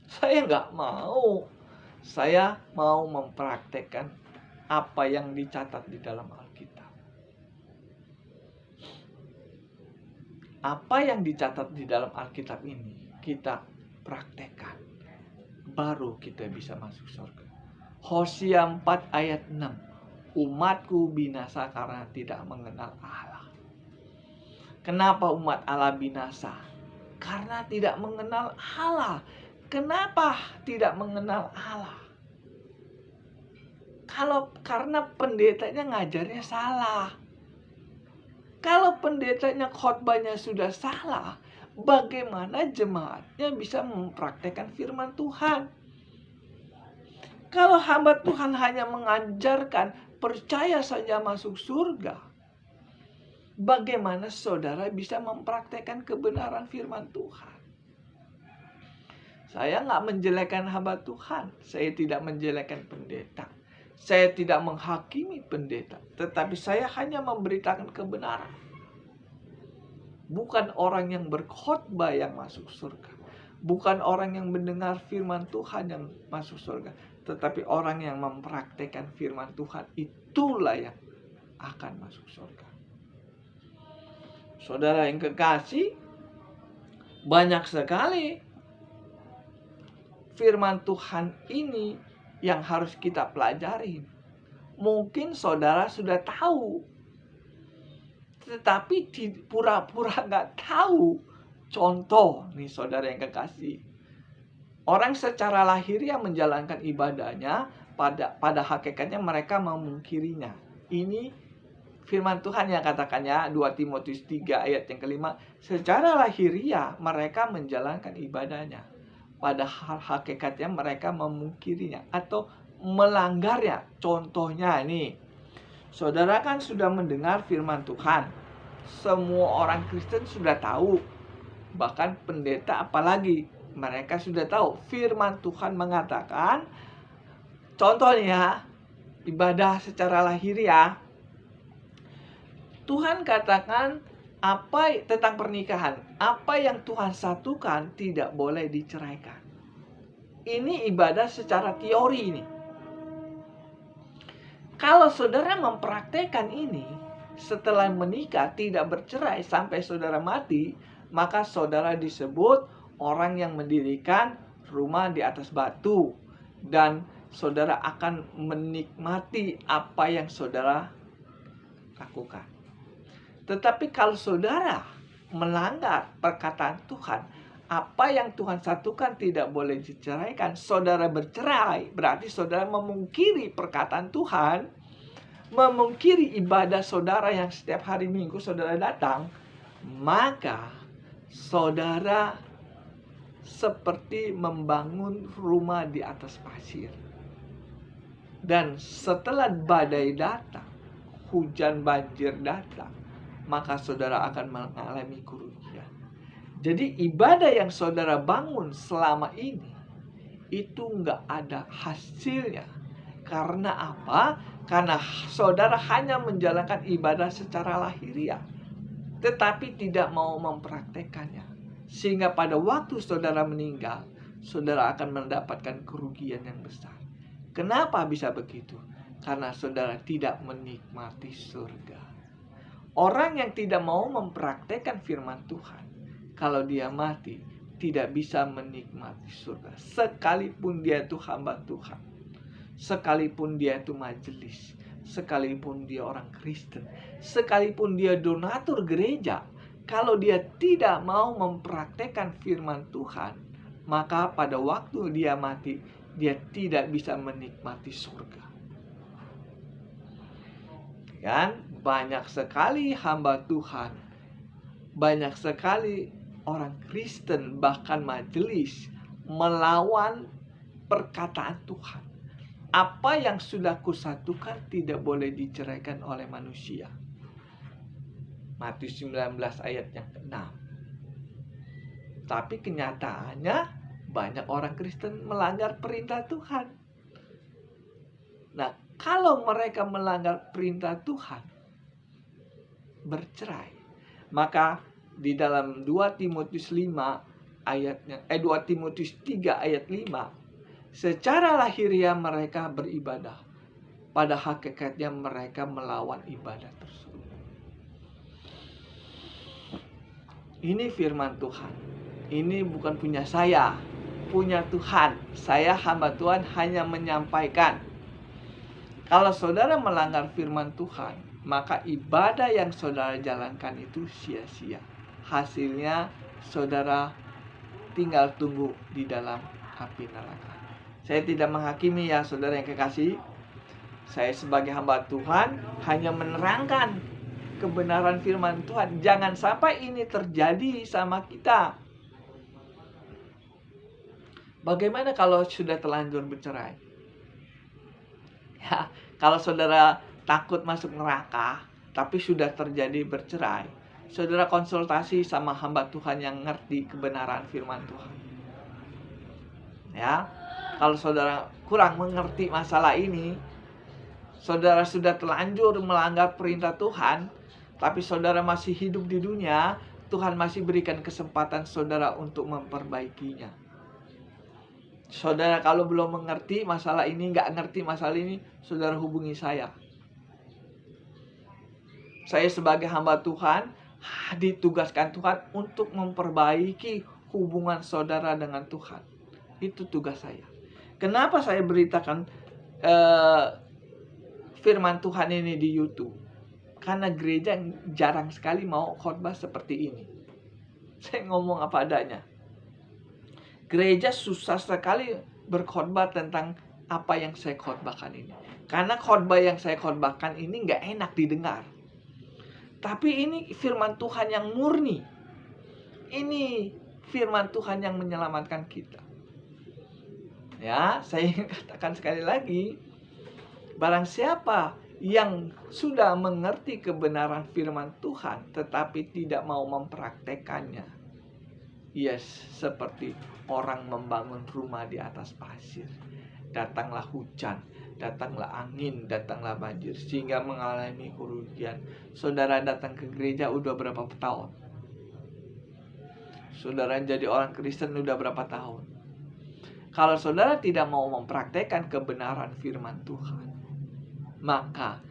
Saya nggak mau. Saya mau mempraktekkan apa yang dicatat di dalam Alkitab. Apa yang dicatat di dalam Alkitab ini kita praktekkan, baru kita bisa masuk surga. Hosea 4 ayat 6. Umatku binasa karena tidak mengenal Allah. Kenapa umat Allah binasa? Karena tidak mengenal Allah. Kenapa tidak mengenal Allah? Karena pendetanya ngajarnya salah. Kalau pendetanya khotbahnya sudah salah, bagaimana jemaatnya bisa mempraktekkan firman Tuhan? Kalau hamba Tuhan hanya mengajarkan percaya saja masuk surga, bagaimana saudara bisa mempraktekkan kebenaran firman Tuhan? Saya nggak menjelekkan hamba Tuhan, saya tidak menjelekkan pendeta. Saya tidak menghakimi pendeta, tetapi saya hanya memberitakan kebenaran. Bukan orang yang berkhotbah yang masuk surga. Bukan orang yang mendengar firman Tuhan yang masuk surga. Tetapi orang yang mempraktekkan firman Tuhan, itulah yang akan masuk surga. Saudara yang kekasih, banyak sekali firman Tuhan ini yang harus kita pelajari. Mungkin saudara sudah tahu, tetapi pura-pura nggak tahu. Contoh nih saudara yang kekasih, orang secara lahiriah menjalankan ibadahnya, pada hakikatnya mereka memungkirinya. Ini firman Tuhan yang katakannya 2 Timotius 3 ayat yang kelima, secara lahiriah mereka menjalankan ibadahnya, padahal hakikatnya mereka memungkirinya atau melanggarnya. Contohnya nih, saudara kan sudah mendengar firman Tuhan. Semua orang Kristen sudah tahu, bahkan pendeta apalagi, mereka sudah tahu firman Tuhan mengatakan, contohnya ibadah secara lahiriah. Tuhan katakan tentang pernikahan, apa yang Tuhan satukan tidak boleh diceraikan. Ini ibadah secara teori ini. Kalau saudara mempraktekkan ini, setelah menikah tidak bercerai sampai saudara mati, maka saudara disebut orang yang mendirikan rumah di atas batu. Dan saudara akan menikmati apa yang saudara lakukan. Tetapi kalau saudara melanggar perkataan Tuhan, apa yang Tuhan satukan tidak boleh diceraikan, saudara bercerai, berarti saudara memungkiri perkataan Tuhan, memungkiri ibadah saudara yang setiap hari Minggu saudara datang, maka saudara seperti membangun rumah di atas pasir. Dan setelah badai datang, hujan banjir datang, maka saudara akan mengalami kerugian. Jadi ibadah yang saudara bangun selama ini itu nggak ada hasilnya. Karena apa? Karena saudara hanya menjalankan ibadah secara lahiriah, tetapi tidak mau mempraktekannya. Sehingga pada waktu saudara meninggal, saudara akan mendapatkan kerugian yang besar. Kenapa bisa begitu? Karena saudara tidak menikmati surga. Orang yang tidak mau mempraktekkan firman Tuhan, kalau dia mati, tidak bisa menikmati surga. Sekalipun dia itu hamba Tuhan, sekalipun dia itu majelis, sekalipun dia orang Kristen, sekalipun dia donatur gereja, kalau dia tidak mau mempraktekkan firman Tuhan, maka pada waktu dia mati, dia tidak bisa menikmati surga. Kan? Banyak sekali hamba Tuhan, banyak sekali orang Kristen, bahkan majelis, melawan perkataan Tuhan. Apa yang sudah kusatukan tidak boleh diceraikan oleh manusia. Matius 19 ayat yang ke-6. Tapi kenyataannya banyak orang Kristen melanggar perintah Tuhan. Nah, kalau mereka melanggar perintah Tuhan, bercerai, maka di dalam 2 Timotius 3 ayat 5, secara lahiriah mereka beribadah, pada hakikatnya mereka melawan ibadah tersebut. Ini firman Tuhan. Ini bukan punya saya, punya Tuhan. Saya hamba Tuhan hanya menyampaikan. Kalau saudara melanggar firman Tuhan, maka ibadah yang saudara jalankan itu sia-sia. Hasilnya saudara tinggal tunggu di dalam api neraka. Saya tidak menghakimi ya saudara yang kekasih. Saya sebagai hamba Tuhan hanya menerangkan kebenaran firman Tuhan. Jangan sampai ini terjadi sama kita. Bagaimana kalau sudah terlanjur bercerai? Ya, kalau saudara takut masuk neraka, tapi sudah terjadi bercerai, saudara konsultasi sama hamba Tuhan yang ngerti kebenaran firman Tuhan. Ya, kalau saudara kurang mengerti masalah ini, saudara sudah terlanjur melanggar perintah Tuhan, tapi saudara masih hidup di dunia, Tuhan masih berikan kesempatan saudara untuk memperbaikinya. Saudara kalau belum mengerti masalah ini, nggak ngerti masalah ini, saudara hubungi saya. Saya sebagai hamba Tuhan, ditugaskan Tuhan untuk memperbaiki hubungan saudara dengan Tuhan. Itu tugas saya. Kenapa saya beritakan firman Tuhan ini di YouTube? Karena gereja jarang sekali mau khotbah seperti ini. Saya ngomong apa adanya. Gereja susah sekali berkhotbah tentang apa yang saya khotbahkan ini. Karena khotbah yang saya khotbahkan ini nggak enak didengar. Tapi ini firman Tuhan yang murni. Ini firman Tuhan yang menyelamatkan kita. Ya, saya ingin katakan sekali lagi. Barang siapa yang sudah mengerti kebenaran firman Tuhan tetapi tidak mau mempraktekannya, ia seperti orang membangun rumah di atas pasir. Datanglah hujan, datanglah angin, datanglah banjir, sehingga mengalami kerugian. Saudara datang ke gereja udah berapa tahun? Saudara jadi orang Kristen udah berapa tahun? Kalau saudara tidak mau mempraktekkan kebenaran firman Tuhan, maka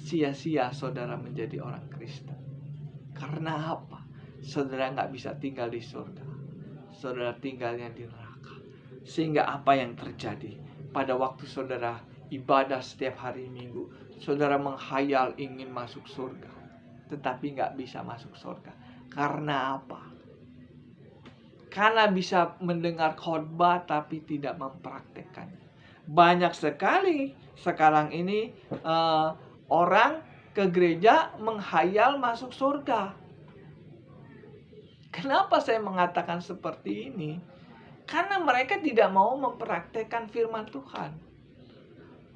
sia-sia saudara menjadi orang Kristen. Karena apa? Saudara nggak bisa tinggal di surga. Saudara tinggalnya di neraka. Sehingga apa yang terjadi? Pada waktu saudara ibadah setiap hari Minggu, saudara menghayal ingin masuk surga, tetapi nggak bisa masuk surga. Karena apa? Karena bisa mendengar khotbah tapi tidak mempraktekkannya. Banyak sekali sekarang ini orang ke gereja menghayal masuk surga. Kenapa saya mengatakan seperti ini? Karena mereka tidak mau mempraktekkan firman Tuhan.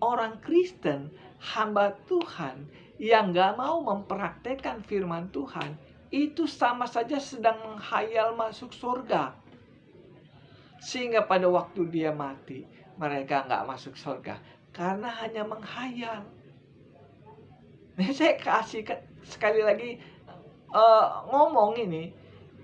Orang Kristen, hamba Tuhan yang gak mau mempraktekkan firman Tuhan, itu sama saja sedang menghayal masuk surga. Sehingga pada waktu dia mati, mereka gak masuk surga. Karena hanya menghayal. Nah, saya kasih sekali lagi ngomong ini.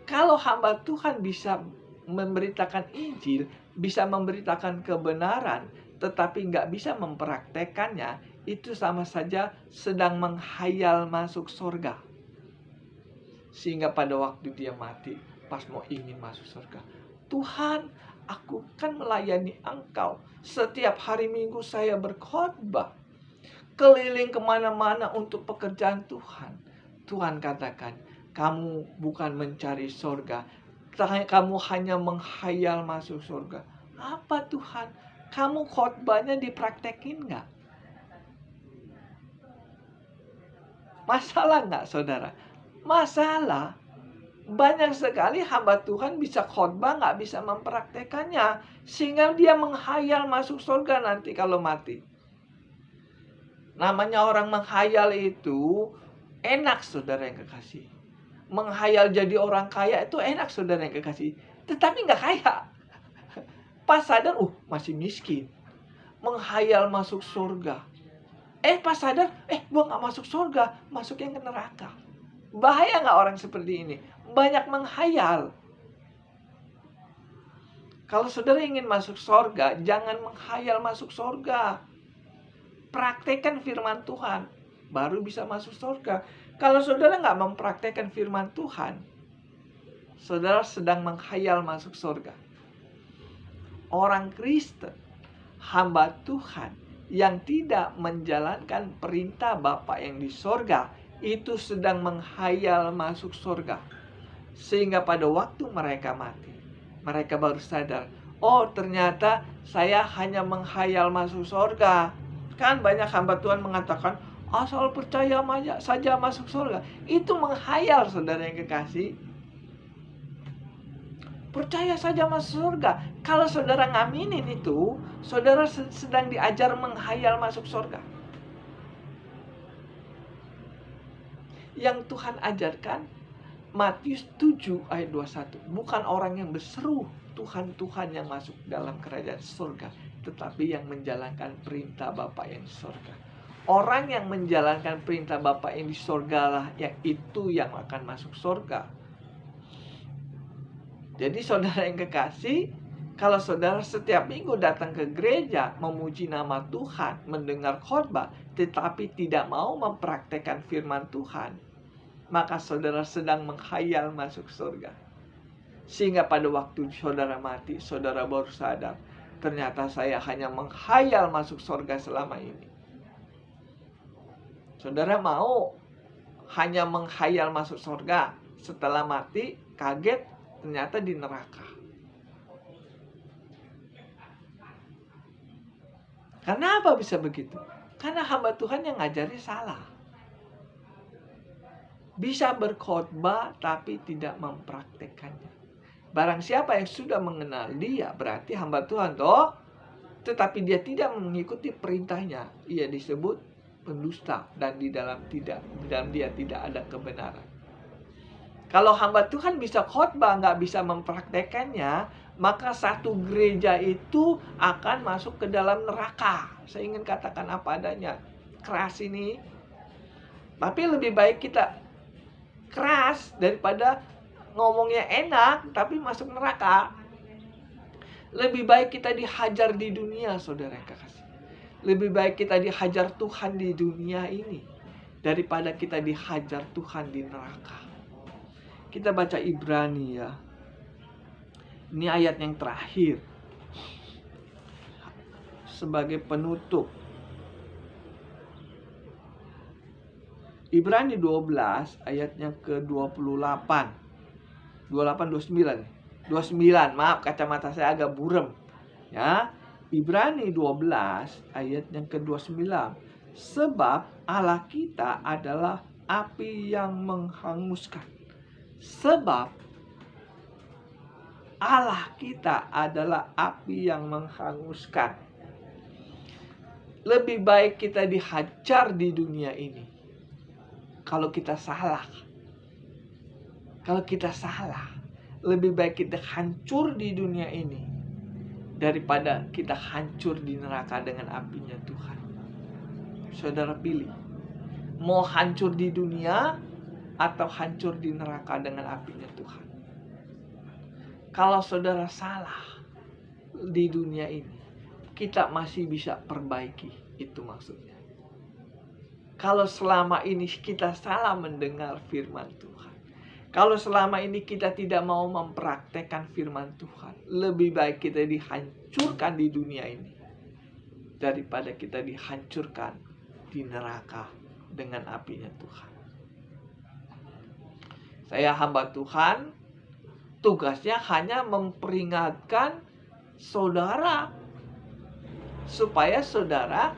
Kalau hamba Tuhan bisa memberitakan Injil, bisa memberitakan kebenaran, tetapi nggak bisa mempraktekannya, itu sama saja sedang menghayal masuk surga. Sehingga pada waktu dia mati, pas mau ingin masuk surga, Tuhan, aku kan melayani Engkau. Setiap hari Minggu saya berkhotbah, keliling kemana-mana untuk pekerjaan Tuhan. Tuhan katakan, kamu bukan mencari surga, kamu hanya menghayal masuk surga. Apa Tuhan? Kamu khotbahnya dipraktekin nggak? Masalah nggak saudara? Masalah. Banyak sekali hamba Tuhan bisa khotbah nggak bisa mempraktekannya. Sehingga dia menghayal masuk surga nanti kalau mati. Namanya orang menghayal itu Enak saudara yang kekasih. Menghayal jadi orang kaya itu enak saudara yang kekasih. Tetapi nggak kaya. Pas sadar, masih miskin. Menghayal masuk surga. Pas sadar, gua nggak masuk surga, masuk yang ke neraka. Bahaya nggak orang seperti ini? Banyak menghayal. Kalau saudara ingin masuk surga, jangan menghayal masuk surga. Praktekkan firman Tuhan, baru bisa masuk surga. Kalau saudara nggak mempraktekkan firman Tuhan, saudara sedang menghayal masuk surga. Orang Kristen, hamba Tuhan, yang tidak menjalankan perintah Bapa yang di surga, itu sedang menghayal masuk surga. Sehingga pada waktu mereka mati, mereka baru sadar, ternyata saya hanya menghayal masuk surga. Kan banyak hamba Tuhan mengatakan, asal percaya saja masuk surga. Itu menghayal saudara yang kekasih. Percaya saja masuk surga. Kalau saudara ngaminin itu, saudara sedang diajar menghayal masuk surga. Yang Tuhan ajarkan, Matius 7 ayat 21. Bukan orang yang berseru Tuhan, Tuhan yang masuk dalam kerajaan surga, tetapi yang menjalankan perintah Bapa yang di surga. Orang yang menjalankan perintah Bapa yang di surga lah itu yang akan masuk surga. Jadi saudara yang kekasih, kalau saudara setiap minggu datang ke gereja, memuji nama Tuhan, mendengar khotbah, tetapi tidak mau mempraktekkan firman Tuhan, maka saudara sedang menghayal masuk surga. Sehingga pada waktu saudara mati, saudara baru sadar, ternyata saya hanya menghayal masuk surga selama ini. Saudara mau hanya menghayal masuk surga, setelah mati kaget ternyata di neraka. Kenapa bisa begitu? Karena hamba Tuhan yang ngajari salah. Bisa berkhotbah tapi tidak mempraktekannya. Barang siapa yang sudah mengenal dia, berarti hamba Tuhan toh, tetapi dia tidak mengikuti perintahnya, ia disebut pendusta, dan di dalam dia tidak ada kebenaran. Kalau hamba Tuhan bisa khotbah nggak bisa mempraktekannya, maka satu gereja itu akan masuk ke dalam neraka. Saya ingin katakan apa adanya, keras ini. Tapi lebih baik kita keras daripada ngomongnya enak tapi masuk neraka. Lebih baik kita dihajar di dunia, saudara yang kekasih. Lebih baik kita dihajar Tuhan di dunia ini daripada kita dihajar Tuhan di neraka. Kita baca Ibrani ya. Ini ayat yang terakhir sebagai penutup. Ibrani 12 ayatnya ke-28. 29, maaf kacamata saya agak burem. Ya. Ibrani 12 ayat yang ke-29. Sebab Allah kita adalah api yang menghanguskan. Sebab Allah kita adalah api yang menghanguskan. Lebih baik kita dihajar di dunia ini. Kalau kita salah, lebih baik kita hancur di dunia ini daripada kita hancur di neraka dengan apinya Tuhan. Saudara pilih, mau hancur di dunia atau hancur di neraka dengan apinya Tuhan. Kalau saudara salah di dunia ini, kita masih bisa perbaiki, itu maksudnya. Kalau selama ini kita salah mendengar firman Tuhan, kalau selama ini kita tidak mau mempraktekkan firman Tuhan, lebih baik kita dihancurkan di dunia ini daripada kita dihancurkan di neraka dengan apinya Tuhan. Saya hamba Tuhan, tugasnya hanya memperingatkan saudara, supaya saudara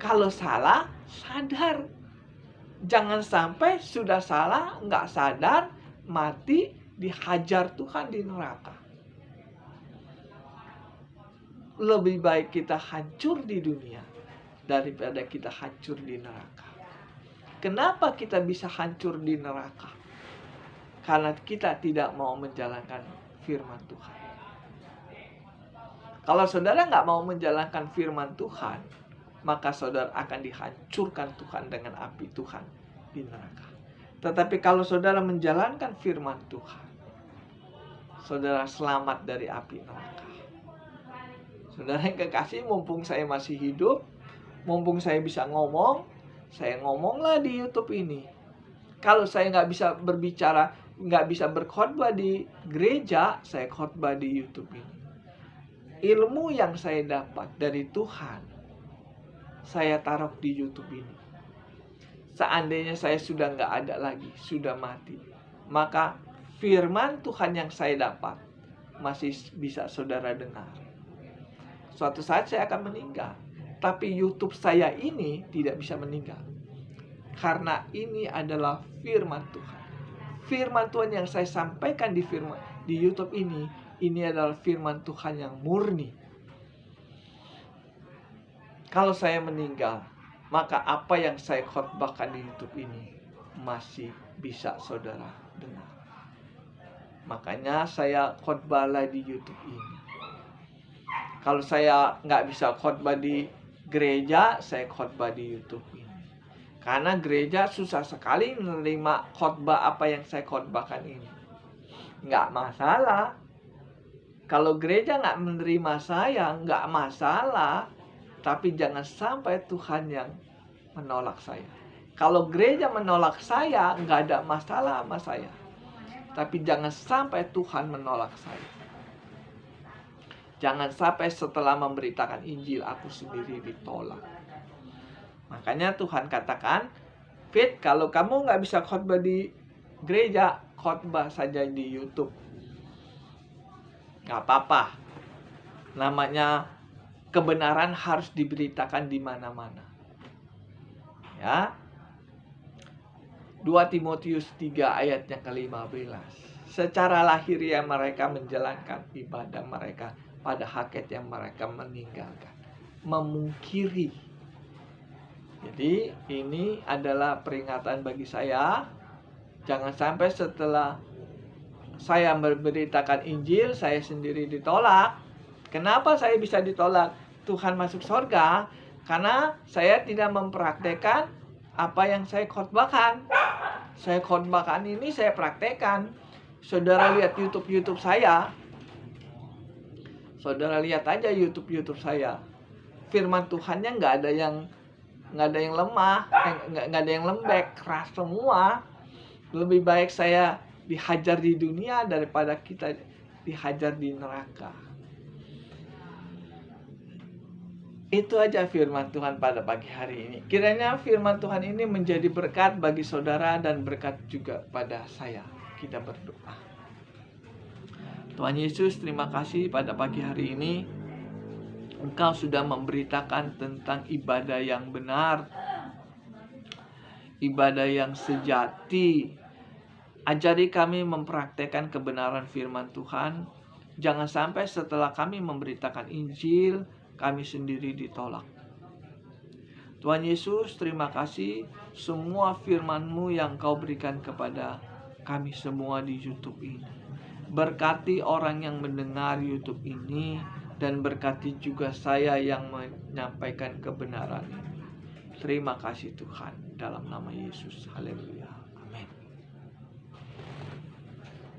kalau salah sadar. Jangan sampai sudah salah, nggak sadar, mati, dihajar Tuhan di neraka. Lebih baik kita hancur di dunia daripada kita hancur di neraka. Kenapa kita bisa hancur di neraka? Karena kita tidak mau menjalankan firman Tuhan. Kalau saudara nggak mau menjalankan firman Tuhan, maka saudara akan dihancurkan Tuhan dengan api Tuhan di neraka. Tetapi kalau saudara menjalankan firman Tuhan, saudara selamat dari api neraka. Saudara yang kekasih, mumpung saya masih hidup, mumpung saya bisa ngomong, saya ngomonglah di YouTube ini. Kalau saya nggak bisa berbicara, nggak bisa berkhotbah di gereja, saya khotbah di YouTube ini. Ilmu yang saya dapat dari Tuhan, saya taruh di YouTube ini. Seandainya saya sudah nggak ada lagi, sudah mati, maka firman Tuhan yang saya dapat masih bisa saudara dengar. Suatu saat saya akan meninggal, tapi YouTube saya ini tidak bisa meninggal. Karena ini adalah firman Tuhan. Firman Tuhan yang saya sampaikan di YouTube ini adalah firman Tuhan yang murni. Kalau saya meninggal, maka apa yang saya khotbahkan di YouTube ini masih bisa saudara dengar. Makanya saya khotbahlah di YouTube ini. Kalau saya nggak bisa khotbah di gereja, saya khotbah di YouTube ini. Karena gereja susah sekali menerima khotbah apa yang saya khotbahkan ini. Nggak masalah. Kalau gereja nggak menerima saya, nggak masalah. Tapi jangan sampai Tuhan yang menolak saya. Kalau gereja menolak saya, nggak ada masalah sama saya. Tapi jangan sampai Tuhan menolak saya. Jangan sampai setelah memberitakan Injil, aku sendiri ditolak. Makanya Tuhan katakan, Fit, kalau kamu nggak bisa khotbah di gereja, khotbah saja di YouTube. Nggak apa-apa. Namanya kebenaran harus diberitakan di mana-mana. Ya. 2 Timotius 3 ayat yang ke-15. Secara lahiriah mereka menjalankan ibadah mereka pada hakikat yang mereka meninggalkan. Memungkiri. Jadi ini adalah peringatan bagi saya. Jangan sampai setelah saya memberitakan Injil, saya sendiri ditolak. Kenapa saya bisa ditolak? Tuhan masuk surga karena saya tidak mempraktekkan apa yang saya khotbahkan. Saya khotbahkan ini saya praktekkan. Saudara lihat YouTube saya. Saudara lihat aja YouTube saya. Firman Tuhannya nggak ada yang lemah, nggak ada yang lembek, keras semua. Lebih baik saya dihajar di dunia daripada kita dihajar di neraka. Itu aja firman Tuhan pada pagi hari ini. Kiranya firman Tuhan ini menjadi berkat bagi saudara dan berkat juga pada saya. Kita berdoa. Tuhan Yesus, terima kasih pada pagi hari ini. Engkau sudah memberitakan tentang ibadah yang benar, ibadah yang sejati. Ajari kami mempraktekkan kebenaran firman Tuhan. Jangan sampai setelah kami memberitakan Injil, kami sendiri ditolak. Tuhan Yesus, terima kasih semua firman-Mu yang Kau berikan kepada kami semua di YouTube ini. Berkati orang yang mendengar YouTube ini, dan berkati juga saya yang menyampaikan kebenaran ini. Terima kasih Tuhan, dalam nama Yesus. Haleluya.